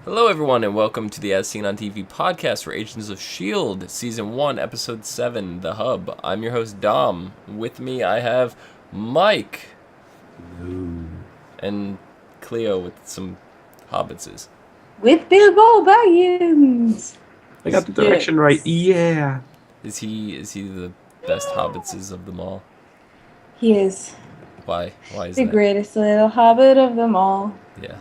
Hello, everyone, and welcome to the As Seen on TV podcast for Agents of S.H.I.E.L.D., Season 1, Episode 7, The Hub. I'm your host, Dom. With me, I have Mike. Ooh. And Clio with some hobbitses. With Bilbo Baggins. I got the direction right. Yeah. Is he the best hobbitses of them all? He is. Why? Why is the that? greatest little hobbit of them all. Yeah.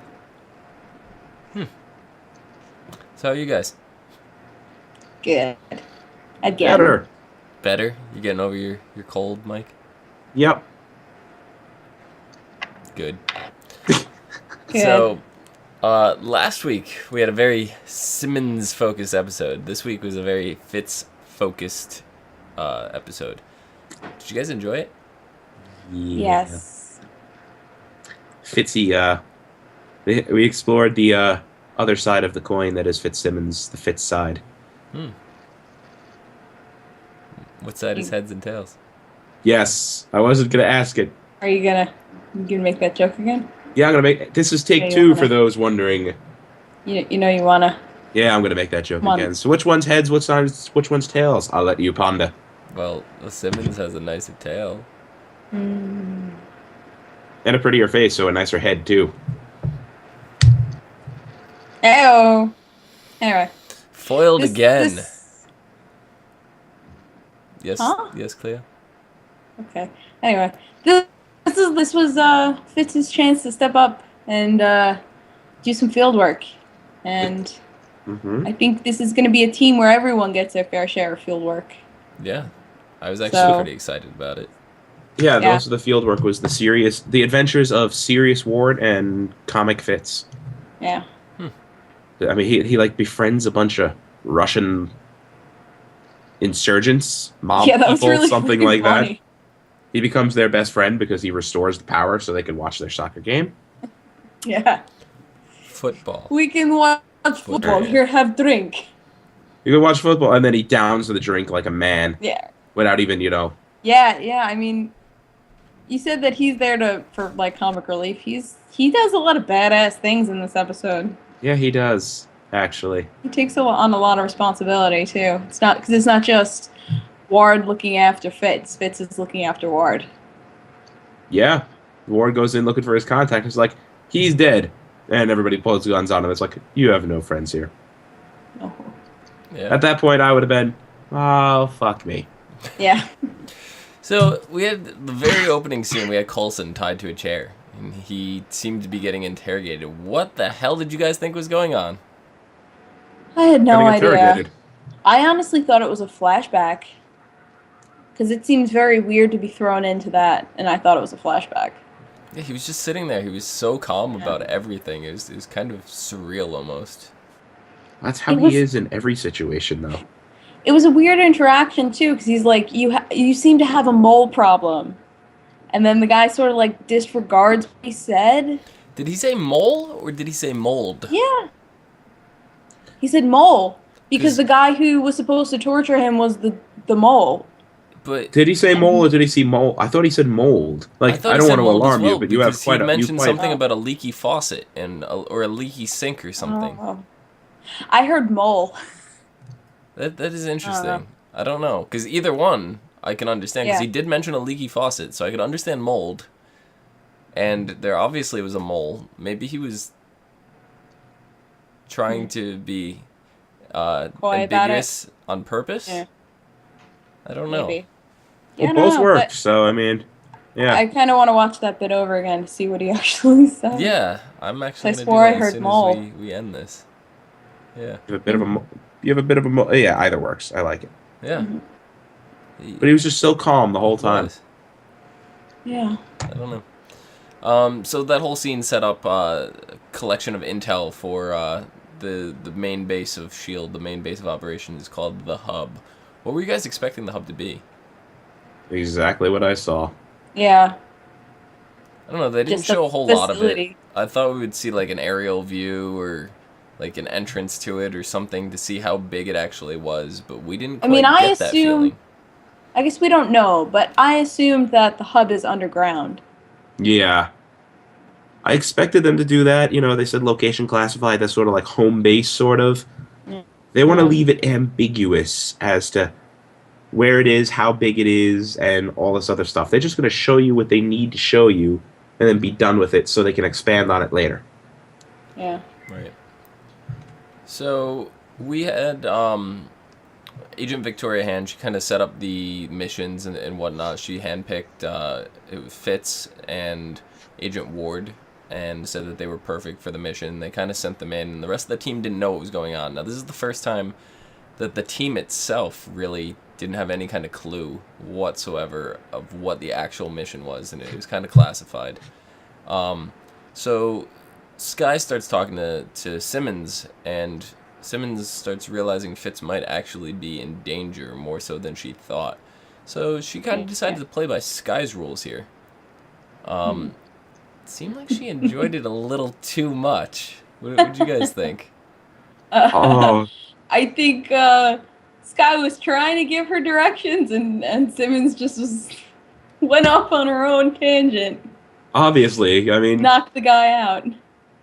So how are you guys? Good. Again. Better. Better? You getting over your cold, Mike? Yep. Good. Good. So, last week we had a very Simmons-focused episode. This week was a very Fitz-focused episode. Did you guys enjoy it? Yeah. Yes. Fitzy, we explored the other side of the coin that is Fitzsimmons, the Fitz side. What side is heads and tails? Yes. I wasn't going to ask it. Are you gonna make that joke again? Yeah, I'm going to make... This is take Yeah, you 2 wanna- for those wondering. You know you wanna. Yeah, I'm going to make that joke Come on. again. So which one's heads, which one's tails? I'll let you ponder. Well, the Simmons has a nicer tail. And a prettier face, so a nicer head, too. Ew. Anyway. Foiled again. Yes, Huh? yes, Cleo. Okay. Anyway, this was Fitz's chance to step up and do some field work, and I think this is going to be a team where everyone gets their fair share of field work. Yeah, I was actually pretty excited about it. Yeah, Yeah. most of the field work was the adventures of Sirius Ward and Comic Fitz. Yeah. I mean, he like befriends a bunch of Russian insurgents, mob Yeah, that was people, really something freaking like that. funny. He becomes their best friend because he restores the power so they can watch their soccer game. Yeah. Football. We can watch football. Yeah. Here, have drink. You can watch football, and then he downs the drink like a man Yeah. without even, Yeah. I mean, you said that he's there for like comic relief. He does a lot of badass things in this episode. Yeah, he does, actually. He takes on a lot of responsibility too. It's not just Ward looking after Fitz. Fitz is looking after Ward. Yeah. Ward goes in looking for his contact. It's like, he's dead. And everybody pulls guns on him. It's like, you have no friends here. Oh. Yeah. At that point, I would have been, oh, fuck me. Yeah. So we had the very opening scene. We had Coulson tied to a chair, and he seemed to be getting interrogated. What the hell did you guys think was going on? I had no Getting idea. interrogated. I honestly thought it was a flashback. Because it seems very weird to be thrown into that, and I thought it was a flashback. Yeah, he was just sitting there. He was so calm about everything. It was kind of surreal almost. That's how he is in every situation, though. It was a weird interaction too, because he's like, you seem to have a mole problem. And then the guy sort of like disregards what he said. Did he say mole or did he say mold? Yeah. He said mole. 'Cause- Because the guy who was supposed to torture him was the mole. But Did he say mole or did he say mold? I thought he said mold. Like, thought I he don't said want to mold as alarm well, you, but you have because quite he a... mentioned something Oh. about a leaky faucet or a leaky sink or something. Oh. I heard mole. That is interesting. I don't know, because either one I can understand. Because Yeah. he did mention a leaky faucet, so I could understand mold. And there obviously was a mole. Maybe he was trying to be Coy about ambiguous on purpose. Yeah. I don't know. Maybe. Well, Yeah, both no, worked, but so, I mean, yeah. I kind of want to watch that bit over again to see what he actually said. Yeah, I'm actually I going to do swore I that as heard soon mole. as we end this. Yeah. You have a bit of a... Yeah, either works. I like it. Yeah. But he was just so calm the whole time. Was. Yeah. I don't know. So that whole scene set up a collection of intel for the main base of S.H.I.E.L.D. The main base of operations is called the Hub. What were you guys expecting the Hub to be? Exactly what I saw. Yeah. I don't know. They didn't Just a show a whole lot of it. facility. I thought we would see like an aerial view or like an entrance to it or something to see how big it actually was, but we didn't quite get that feeling. I guess we don't know, but I assumed that the hub is underground. Yeah. I expected them to do that. They said location classified. That's sort of like home base, sort of. They want to Yeah. leave it ambiguous as to where it is, how big it is, and all this other stuff. They're just going to show you what they need to show you and then be done with it so they can expand on it later. Yeah. Right. So we had Agent Victoria Hand. She kind of set up the missions and whatnot. She handpicked it was Fitz and Agent Ward and said that they were perfect for the mission. They kind of sent them in, and the rest of the team didn't know what was going on. Now, this is the first time that the team itself really didn't have any kind of clue whatsoever of what the actual mission was, and it was kind of classified. So Skye starts talking to Simmons, and Simmons starts realizing Fitz might actually be in danger more so than she thought. So she kind of decided to play by Skye's rules here. It seemed like she enjoyed it a little too much. What did you guys think? Oh, I think Skye was trying to give her directions, and Simmons just went off on her own tangent. obviously. I mean, Knocked the guy out.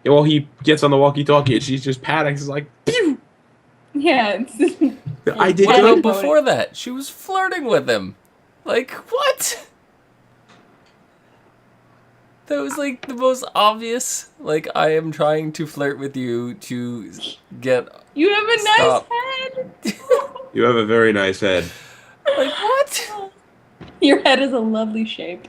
well, he gets on the walkie-talkie and she just panics. It's like, pew! Yeah. I did What Yeah. about good. before that? She was flirting with him. Like, what? That was like the most obvious. Like, I am trying to flirt with you to get. You have a Stop. nice head. You have a very nice head. Like, what? Your head is a lovely shape.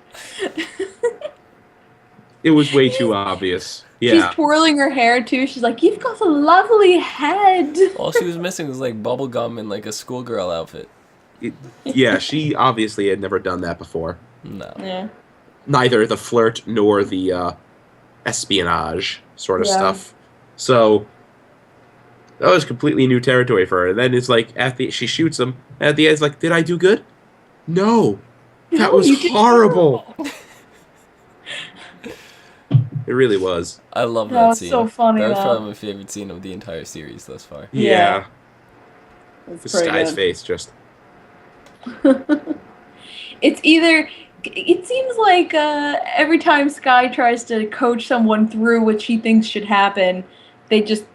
It was way too obvious. She's Yeah. twirling her hair too. She's like, "You've got a lovely head." All she was missing was like bubble gum and like a schoolgirl outfit. Yeah, she obviously had never done that before. No. Yeah. Neither the flirt nor the espionage sort of Yeah. stuff. So that was completely new territory for her. And then it's like she shoots him, and at the end it's like, did I do good? No. That No, was you did horrible. It really was. I love That that was scene. so funny, That was though. probably my favorite scene of the entire series thus far. Yeah. It's The pretty Sky's good. face just. It's either. It seems like every time Skye tries to coach someone through what she thinks should happen, they just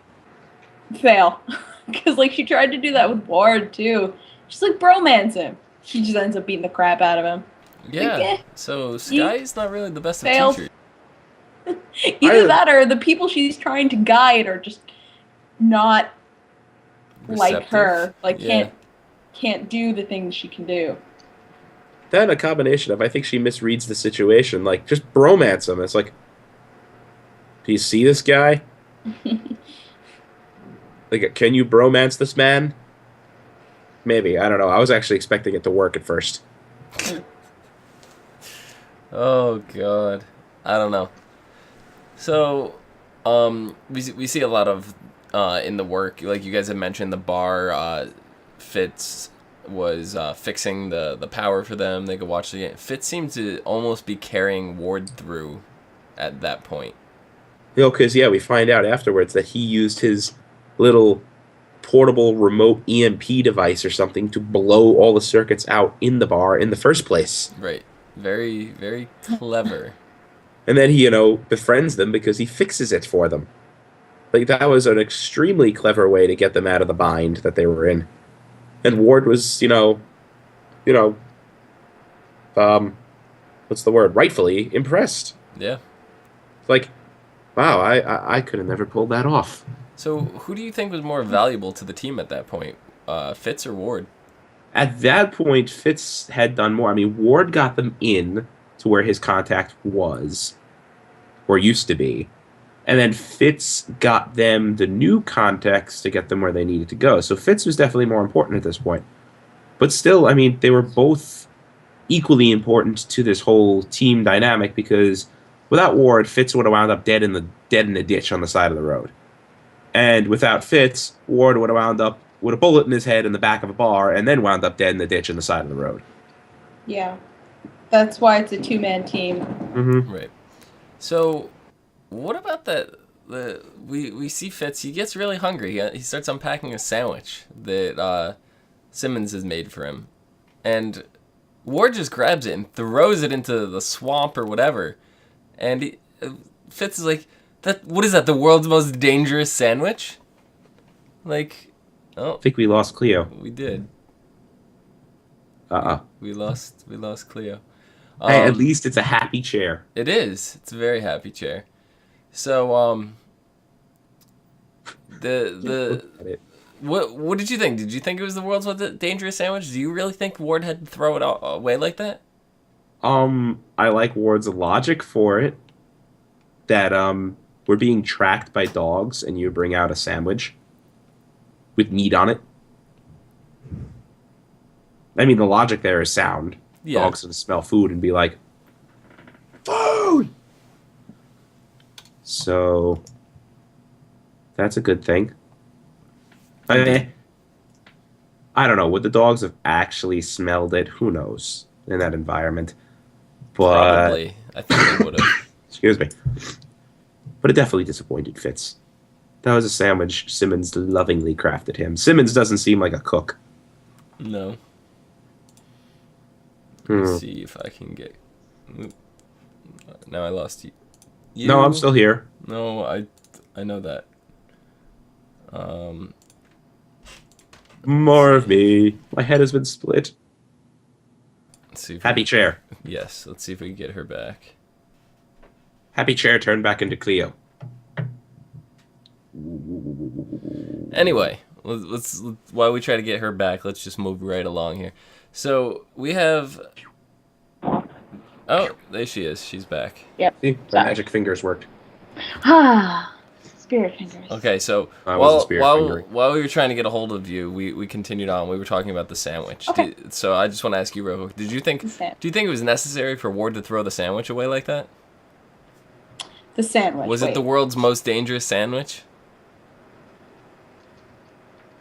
fail. Because like she tried to do that with Ward too. She's like bromance him. She just ends up beating the crap out of him. Yeah. eh, So Sky's not really the best of failed. teachers. Either that or the people she's trying to guide are just not like Receptive. her. Like Yeah. can't do the things she can do. Then a combination of, I think she misreads the situation. Like, just bromance him. It's like, do you see this guy? Like, can you bromance this man? Maybe. I don't know. I was actually expecting it to work at first. Oh god, I don't know. So, we see a lot of in the work, like you guys have mentioned, the bar. Fitz was fixing the power for them. They could watch the game. Fitz seemed to almost be carrying Ward through at that point. Because, we find out afterwards that he used his little portable remote EMP device or something to blow all the circuits out in the bar in the first place. Right. Very, very clever. And then he, befriends them because he fixes it for them. Like, that was an extremely clever way to get them out of the bind that they were in. And Ward was, what's the word? Rightfully impressed. Yeah. Like, wow, I could have never pulled that off. So, who do you think was more valuable to the team at that point? Fitz or Ward? At that point, Fitz had done more. I mean, Ward got them in to where his contact was, or used to be. And then Fitz got them the new contacts to get them where they needed to go. So Fitz was definitely more important at this point. But still, I mean, they were both equally important to this whole team dynamic because without Ward, Fitz would have wound up dead in the ditch on the side of the road. And without Fitz, Ward would have wound up with a bullet in his head in the back of a bar and then wound up dead in the ditch on the side of the road. Yeah. That's why it's a two-man team. Mm-hmm. Right. So, what about that? We see Fitz. He gets really hungry. He starts unpacking a sandwich that Simmons has made for him, and Ward just grabs it and throws it into the swamp or whatever. And Fitz is like, that. What is that? The world's most dangerous sandwich? Like, oh, I think we lost Clio. we did. We lost Clio. Hey, at least it's a happy chair. It is. It's a very happy chair. So, what did you think? Did you think it was the world's most dangerous sandwich? Do you really think Ward had to throw it away like that? I like Ward's logic for it. That we're being tracked by dogs, and you bring out a sandwich with meat on it. I mean, the logic there is sound. Yeah. Dogs can smell food and be like, food! So, that's a good thing. I don't know. Would the dogs have actually smelled it? Who knows in that environment? But, Probably. I think they would have. excuse me. But it definitely disappointed Fitz. That was a sandwich Simmons lovingly crafted him. Simmons doesn't seem like a cook. No. Let's see if I can get... Now I lost you. No, I'm still here. No, I know that. More of me. My head has been split. Let's see if Happy chair. Yes, let's see if we can get her back. Happy chair turned back into Clio. Anyway, let's while we try to get her back, let's just move right along here. So we have. Oh, there she is. She's back. Yep. See, the magic fingers worked. Ah, spirit fingers. Okay, so I wasn't spirit fingering. while we were trying to get a hold of you, we continued on. We were talking about the sandwich. Okay. So I just want to ask you, Roth, do you think it was necessary for Ward to throw the sandwich away like that? The sandwich. Was it the world's most dangerous sandwich?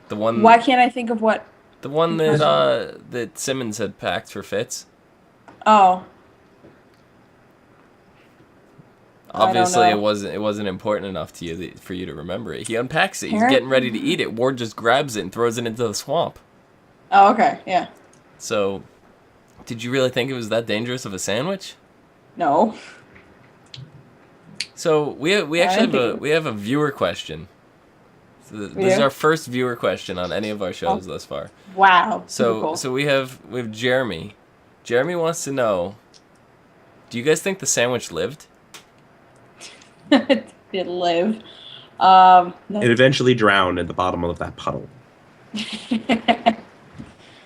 The one. Why can't I think of what? The one that Simmons had packed for Fitz. Oh. Obviously, it wasn't important enough to you for you to remember it. He unpacks it. He's getting ready to eat it. Ward just grabs it and throws it into the swamp. Oh, okay, yeah. So, did you really think it was that dangerous of a sandwich? No. So we actually have a viewer question. So this is our first viewer question on any of our shows thus far. Wow. So cool. so we have Jeremy. Jeremy wants to know, do you guys think the sandwich lived? It lived. No. It eventually drowned in the bottom of that puddle.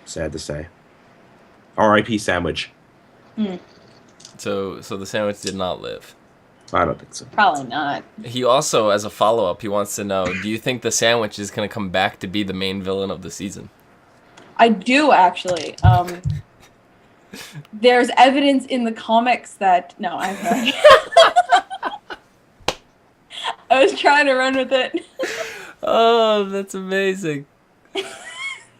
Sad to say. R.I.P. sandwich. So the sandwich did not live. I don't think so. Probably not. He also, as a follow-up, he wants to know, do you think the sandwich is going to come back to be the main villain of the season? I do, actually. There's evidence in the comics that... No, I'm sorry. I was trying to run with it. Oh, that's amazing.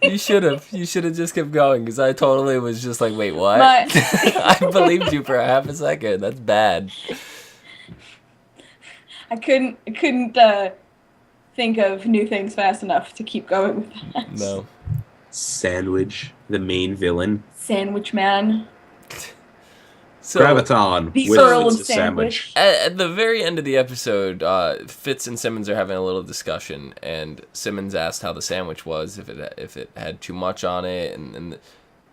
You should have just kept going, because I totally was just like, wait, what? I believed you for a half a second. That's bad. I couldn't think of new things fast enough to keep going with that. No. Sandwich, the main villain. Sandwich Man. So, Graviton. The Earl of Sandwich. At the very end of the episode, Fitz and Simmons are having a little discussion, and Simmons asked how the sandwich was, if it had too much on it,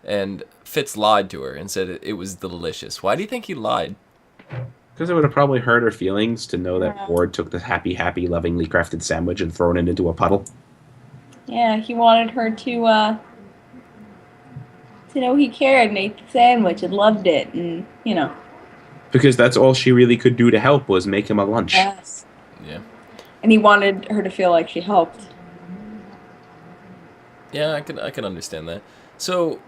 and Fitz lied to her and said it was delicious. Why do you think he lied? Because it would have probably hurt her feelings to know that Ward took the happy, lovingly crafted sandwich and thrown it into a puddle. Yeah, he wanted her to know he cared and ate the sandwich and loved it, and, Because that's all she really could do to help was make him a lunch. Yes. Yeah. And he wanted her to feel like she helped. Yeah, I can understand that. So,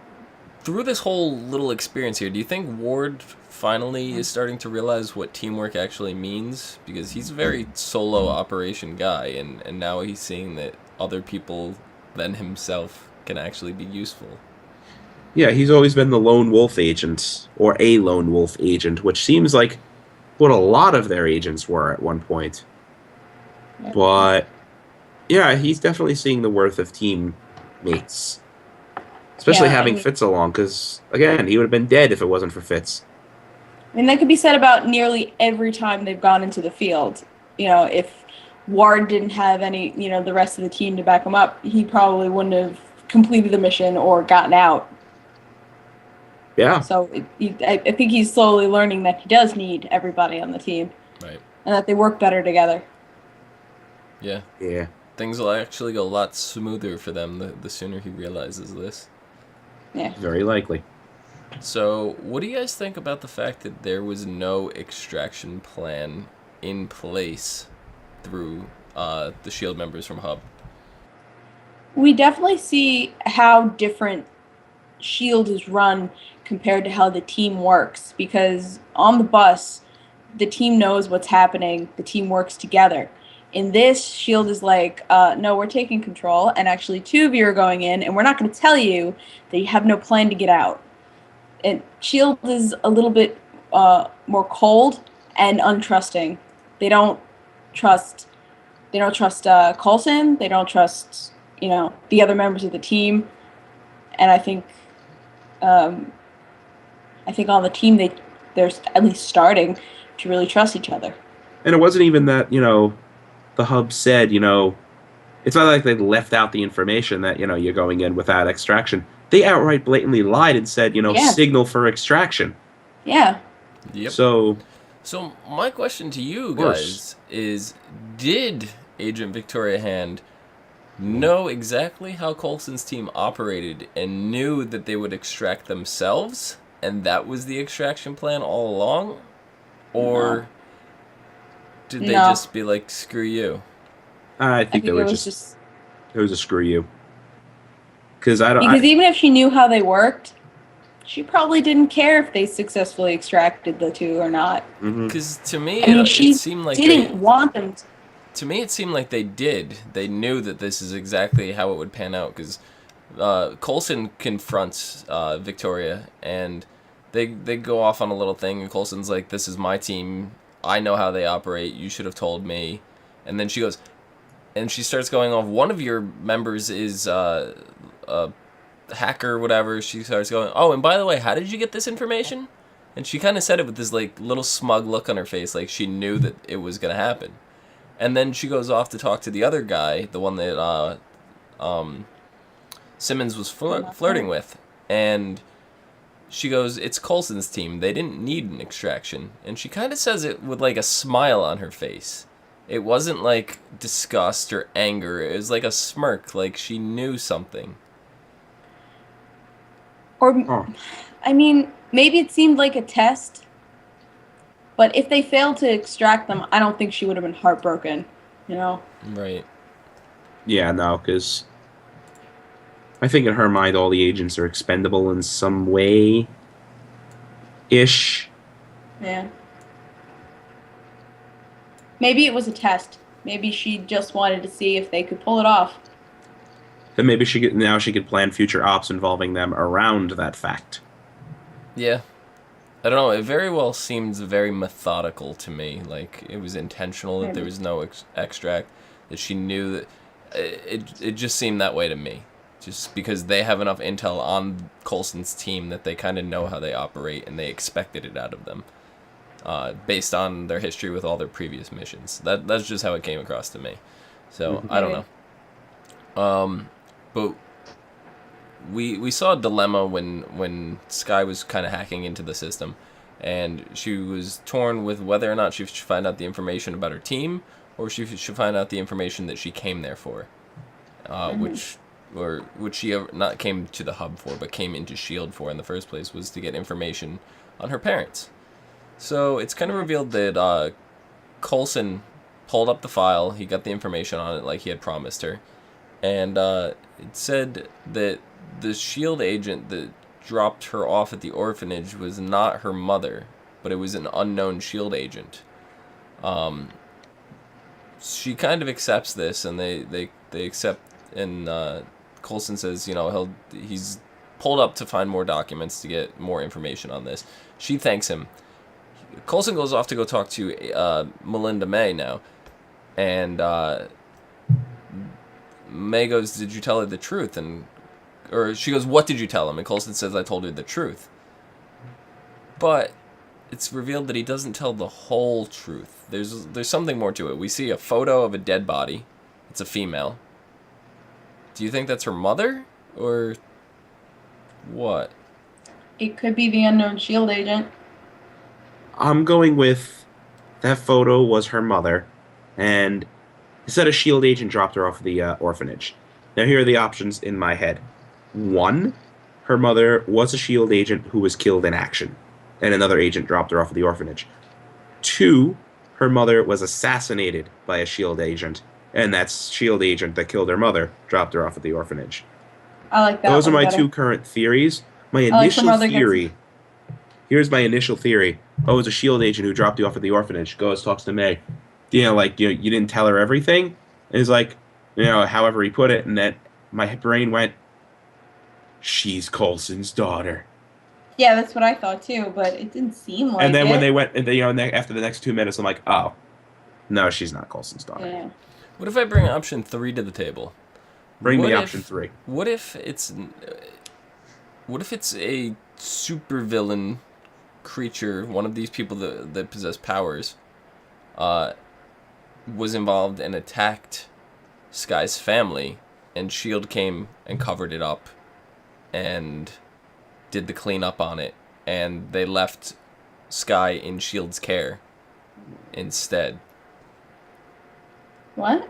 through this whole little experience here, do you think Ward finally is starting to realize what teamwork actually means? Because he's a very solo operation guy, and now he's seeing that other people than himself can actually be useful. Yeah, he's always been the lone wolf agent, or a lone wolf agent, which seems like what a lot of their agents were at one point. Yeah. But, yeah, he's definitely seeing the worth of teammates. Especially having Fitz along, because, again, he would have been dead if it wasn't for Fitz. mean, that could be said about nearly every time they've gone into the field. If Ward didn't have any, the rest of the team to back him up, he probably wouldn't have completed the mission or gotten out. Yeah. So I think he's slowly learning that he does need everybody on the team. Right. And that they work better together. Yeah. Yeah. Things will actually go a lot smoother for them the sooner he realizes this. Yeah. Very likely. So, what do you guys think about the fact that there was no extraction plan in place through the S.H.I.E.L.D. members from Hub? We definitely see how different S.H.I.E.L.D. is run compared to how the team works, because on the bus, the team knows what's happening, the team works together. In this, S.H.I.E.L.D. is like, no, we're taking control, and actually 2 of you are going in, and we're not going to tell you that you have no plan to get out. And S.H.I.E.L.D. is a little bit more cold and untrusting. They don't trust Coulson, they don't trust, the other members of the team, and I think on the team they're at least starting to really trust each other. And it wasn't even that, the Hub said, it's not like they left out the information that, you're going in without extraction. They outright blatantly lied and said, signal for extraction. Yeah. Yep. So my question to you guys is, did Agent Victoria Hand know exactly how Coulson's team operated and knew that they would extract themselves, and that was the extraction plan all along? Or did they just be like, screw you? I think they were it was a screw you. Because even if she knew how they worked, she probably didn't care if they successfully extracted the 2 or not. Because to me, she it seemed like didn't want them to. To me, it seemed like they did. They knew that this is exactly how it would pan out, because Coulson confronts Victoria, and they go off on a little thing, and Coulson's like, this is my team. I know how they operate. You should have told me. And then she goes, and she starts going off, one of your members is a hacker or whatever. She starts going, oh, and by the way, how did you get this information? And she kind of said it with this like little smug look on her face, like she knew that it was going to happen. And then she goes off to talk to the other guy, the one that Simmons was flirting with. And she goes, it's Coulson's team. They didn't need an extraction. And she kind of says it with like a smile on her face. It wasn't like disgust or anger. It was like a smirk, like she knew something. I mean, maybe it seemed like a test. But if they failed to extract them, I don't think she would have been heartbroken, Right. Yeah, no, because I think in her mind all the agents are expendable in some way. Ish. Yeah. Maybe it was a test. Maybe she just wanted to see if they could pull it off. And maybe she could plan future ops involving them around that fact. Yeah. I don't know, it very well seems very methodical to me. Like, it was intentional that there was no extract, that she knew that... It just seemed that way to me. Just because they have enough intel on Coulson's team that they kind of know how they operate, and they expected it out of them. Based on their history with all their previous missions. That's just how it came across to me. So, I don't know. But... We saw a dilemma when Skye was kind of hacking into the system, and she was torn with whether or not she should find out the information about her team, or she should find out the information that she came there for, which she not came to the hub for, but came into S.H.I.E.L.D. for in the first place, was to get information on her parents. So it's kind of revealed that Coulson pulled up the file, he got the information on it like he had promised her, and it said that the S.H.I.E.L.D. agent that dropped her off at the orphanage was not her mother, but it was an unknown S.H.I.E.L.D. agent. She kind of accepts this, and they accept, and Coulson says, he's pulled up to find more documents to get more information on this. She thanks him. Coulson goes off to go talk to Melinda May now, and May goes, did you tell her the truth? Or she goes, what did you tell him? And Coulson says, I told her the truth. But it's revealed that he doesn't tell the whole truth. There's something more to it. We see a photo of a dead body. It's a female. Do you think that's her mother or what? It could be the unknown S.H.I.E.L.D. agent. I'm going with that photo was her mother, and it said a S.H.I.E.L.D. agent dropped her off at the orphanage. Now, here are the options in my head. One, her mother was a S.H.I.E.L.D. agent who was killed in action, and another agent dropped her off at the orphanage. Two, her mother was assassinated by a S.H.I.E.L.D. agent, and that S.H.I.E.L.D. agent that killed her mother dropped her off at the orphanage. I like that. Those are one my better. two current theories. My I like her initial mother theory. Here's my initial theory. Oh, it was a S.H.I.E.L.D. agent who dropped you off at the orphanage. Goes, talks to May. You didn't tell her everything? And he's like, however he put it, and that my brain went, she's Coulson's daughter. Yeah, that's what I thought too, but it didn't seem like it. And then when they went, after the next 2 minutes, I'm like, oh, no, she's not Coulson's daughter. Yeah. What if I bring option 3 to the table? Bring me option 3. What if it's a supervillain creature, one of these people that possess powers, was involved and attacked Sky's family, and S.H.I.E.L.D. came and covered it up and did the cleanup on it, and they left Sky in S.H.I.E.L.D.'s care instead. What?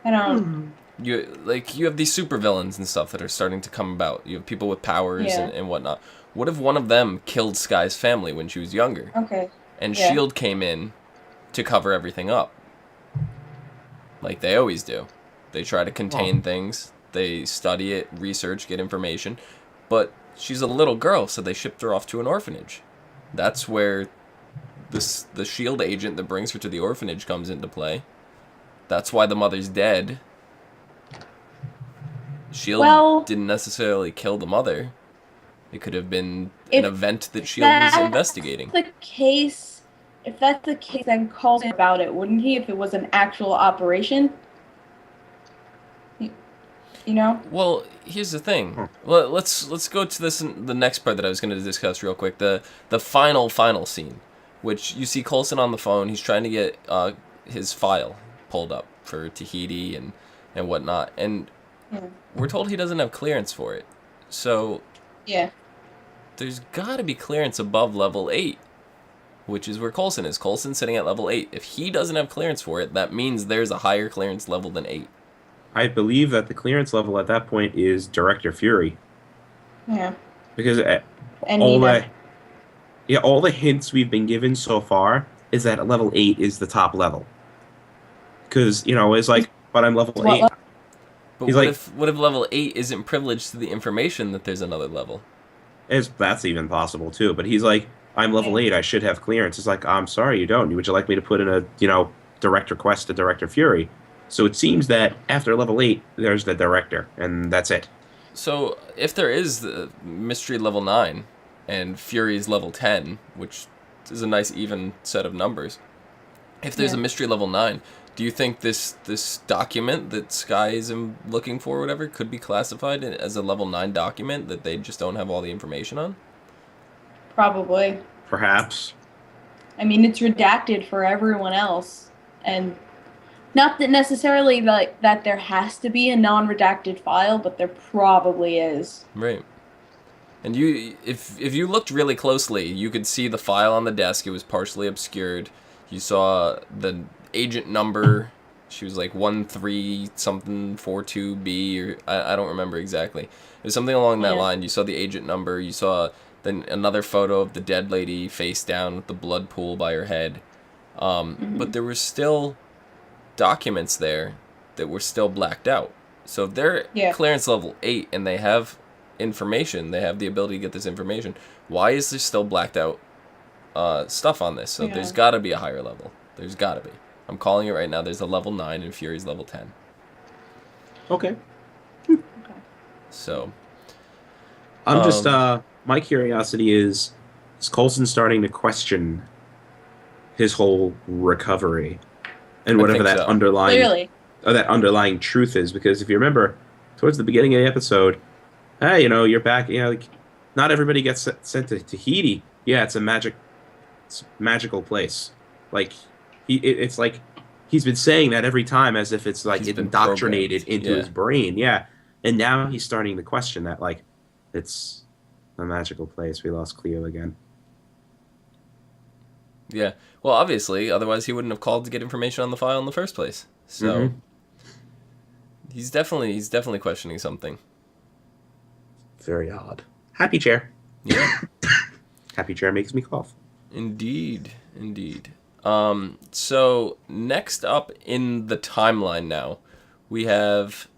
I don't. You have these supervillains and stuff that are starting to come about. You have people with powers and whatnot. What if one of them killed Sky's family when she was younger? Okay. And S.H.I.E.L.D. came in to cover everything up. Like they always do. They try to contain things. They study it, research, get information. But she's a little girl, so they shipped her off to an orphanage. That's where the S.H.I.E.L.D. agent that brings her to the orphanage comes into play. That's why the mother's dead. S.H.I.E.L.D. didn't necessarily kill the mother. It could have been an event that S.H.I.E.L.D. was investigating. If that's the case, then Coulson about it, wouldn't he? If it was an actual operation, Well, here's the thing. Well, let's go to the next part that I was going to discuss real quick. The final scene, which you see Coulson on the phone. He's trying to get his file pulled up for Tahiti and whatnot, and we're told he doesn't have clearance for it. So there's got to be clearance above level 8, which is where Coulson is. Coulson's sitting at level 8. If he doesn't have clearance for it, that means there's a higher clearance level than 8. I believe that the clearance level at that point is Director Fury. Yeah. Because all the hints we've been given so far is that level 8 is the top level. Because, it's like, but I'm level 8. But what if level 8 isn't privileged to the information that there's another level? That's even possible, too. But he's like, I'm level 8, I should have clearance. It's like, I'm sorry, you don't. Would you like me to put in a, direct request to Director Fury? So it seems that after level 8, there's the director, and that's it. So if there is the mystery level 9 and Fury's level 10, which is a nice even set of numbers, if there's a mystery level 9, do you think this document that Sky is looking for or whatever could be classified as a level 9 document that they just don't have all the information on? Probably. Perhaps. I mean, it's redacted for everyone else, and not that necessarily that there has to be a non-redacted file, but there probably is. Right. And if you looked really closely, you could see the file on the desk. It was partially obscured. You saw the agent number. She was like 13-something-42B, or I don't remember exactly. It was something along that line. You saw the agent number. You saw then another photo of the dead lady face down with the blood pool by her head. But there were still documents there that were still blacked out. So if they're clearance level 8 and they have information, they have the ability to get this information, why is there still blacked out stuff on this? So there's got to be a higher level. There's got to be. I'm calling it right now. There's a level 9 and Fury's level 10. Okay. So I'm just my curiosity is Coulson starting to question his whole recovery and whatever that underlying truth is? Because if you remember, towards the beginning of the episode, hey, you're back. Not everybody gets sent to Tahiti. Yeah, it's a magical place. Like it's like he's been saying that every time as if it's like He's been indoctrinated programmed. into Yeah. his brain. Yeah, and now he's starting to question that. Like, it's a magical place. We lost Clio again. Yeah. Well, obviously, otherwise he wouldn't have called to get information on the file in the first place. So Mm-hmm. he's definitely questioning something. Very odd. Happy chair. Yeah. Happy chair makes me cough. Indeed. Indeed. So next up in the timeline now, we have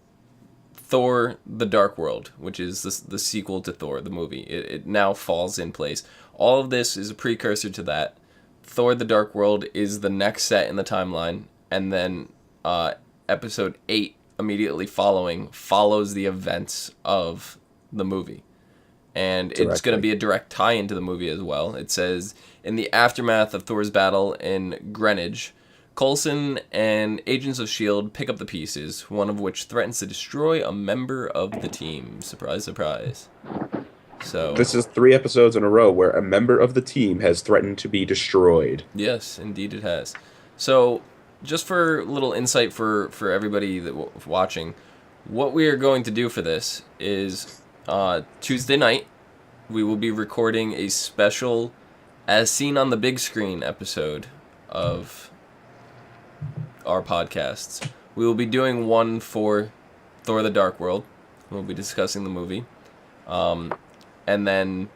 Thor: The Dark World, which is the sequel to Thor, the movie. It now falls in place. All of this is a precursor to that. Thor: The Dark World is the next set in the timeline, and then episode 8 immediately following follows the events of the movie. And it's going to Directly. be a direct tie into the movie as well. It says, in the aftermath of Thor's battle in Greenwich, Coulson and Agents of S.H.I.E.L.D. pick up the pieces, one of which threatens to destroy a member of the team. Surprise, surprise. So, This is 3 episodes in a row where a member of the team has threatened to be destroyed. yes, indeed it has. So, just for a little insight for everybody that watching, what we are going to do for this is Tuesday night, we will be recording a special As Seen on the Big Screen episode of our podcasts. We will be doing one for Thor: The Dark World. We'll be discussing the movie. And then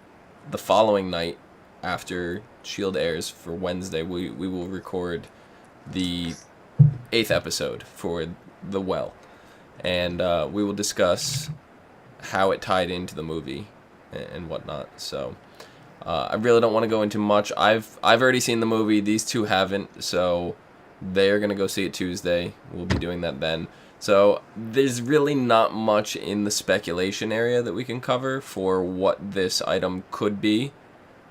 the following night, after S.H.I.E.L.D. airs for Wednesday, we will record the 8th episode for The Well. And we will discuss how it tied into the movie and whatnot. So I really don't want to go into much. I've already seen the movie. These two haven't, so they're gonna go see it Tuesday. We'll be doing that then. So there's really not much in the speculation area that we can cover for what this item could be.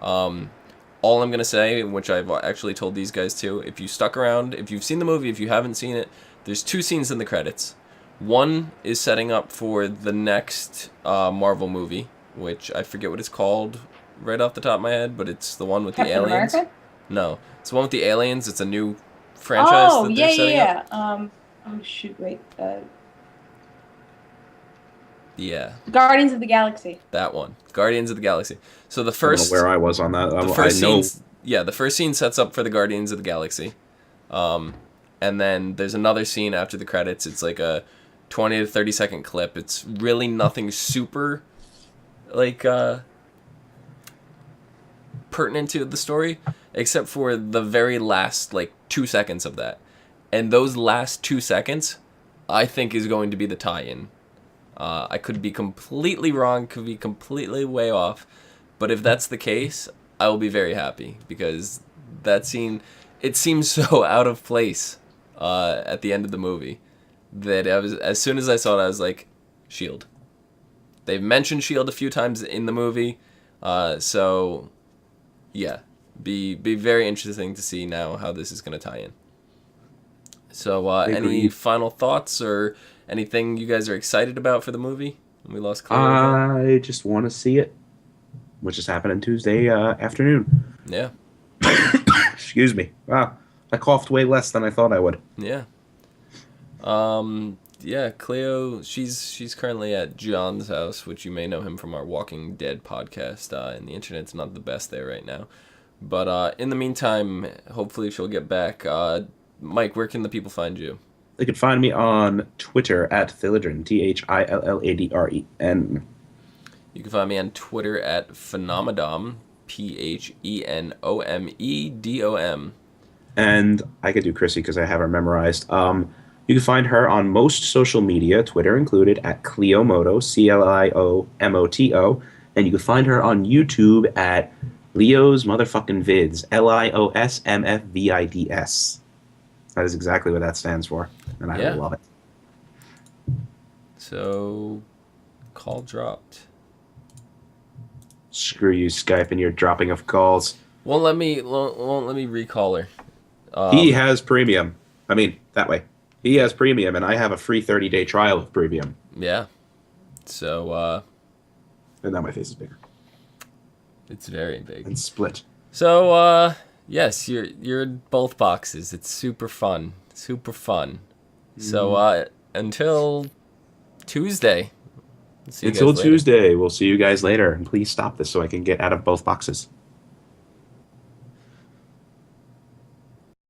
All I'm gonna say, which I've actually told these guys too, if you stuck around, if you've seen the movie, if you haven't seen it, there's 2 scenes in the credits. One is setting up for the next Marvel movie, which I forget what it's called right off the top of my head, but it's the one with Captain the aliens. America? No, it's the one with the aliens. It's a new franchise Oh, that yeah, they're setting up. yeah. Oh, shoot, wait. Yeah, Guardians of the Galaxy. that one. Guardians of the Galaxy. So the I don't first know where I was on that. the I first know. the first scene sets up for the Guardians of the Galaxy. And then there's another scene after the credits. It's like a 20 to 30 second clip. It's really nothing super like pertinent to the story except for the very last like 2 seconds of that. And those last 2 seconds I think is going to be the tie-in. I could be completely wrong, could be completely way off, but if that's the case, I will be very happy because that scene, it seems so out of place at the end of the movie that as soon as I saw it, I was like, S.H.I.E.L.D. They've mentioned S.H.I.E.L.D. a few times in the movie, so yeah, be very interesting to see now how this is going to tie in. So, any Agreed. final thoughts or anything you guys are excited about for the movie? We lost Clio again. I just want to see it, which is happening Tuesday afternoon. Yeah, Excuse me. Wow, I coughed way less than I thought I would. yeah. Yeah, Clio, she's currently at John's house, which you may know him from our Walking Dead podcast, and the internet's not the best there right now. But in the meantime, hopefully she'll get back. Mike, where can the people find you? They can find me on Twitter at Thilladren, THILLADREN. You can find me on Twitter at Phenomedom, PHENOMEDOM. And I could do Chrissy because I have her memorized. You can find her on most social media, Twitter included, at Cliomoto, CLIOMOTO. And you can find her on YouTube at Leo's Motherfucking Vids, LIOSMFVIDS. That is exactly what that stands for, and I love it. So, call dropped. Screw you, Skype, and your dropping of calls. Won't let me recall her. He has premium. I mean, that way. He has premium, and I have a free 30-day trial of premium. Yeah. So, And now my face is bigger. It's very big. and split. So, yes, you're in both boxes. It's super fun. Super fun. So, until Tuesday. See you Until guys later. Tuesday, we'll see you guys later. And please stop this so I can get out of both boxes.